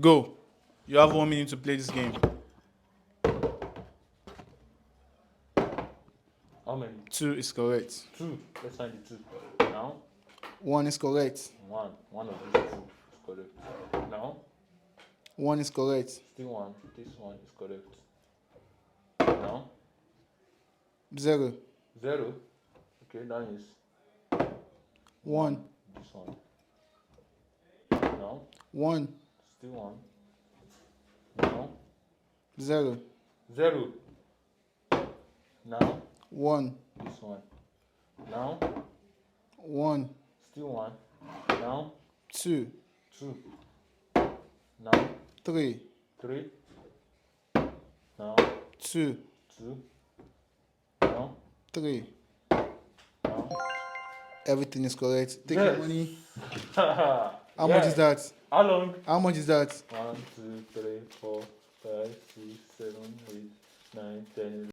Go. You have 1 minute to play this game. How many? 2 is correct. 2. Let's find the 2. Now, 1 is correct. 1. One of these 2 is correct. Now, 1 is correct. still 1. This one is correct. Now, 0. 0. Okay, that is 1. this one. Now, 1. still 1. Now, 0. 0. Now, 1. this one. Now, 1. still 1. Now, 2. 2. Now, 3. 3. Now, 2. 2. Now, 3. now. Everything is correct. Take Yes. your money. How much Yeah. is that? How long? How much is that? 1, 2, 3, 4, 5, 6, 7, 8, 9, 10,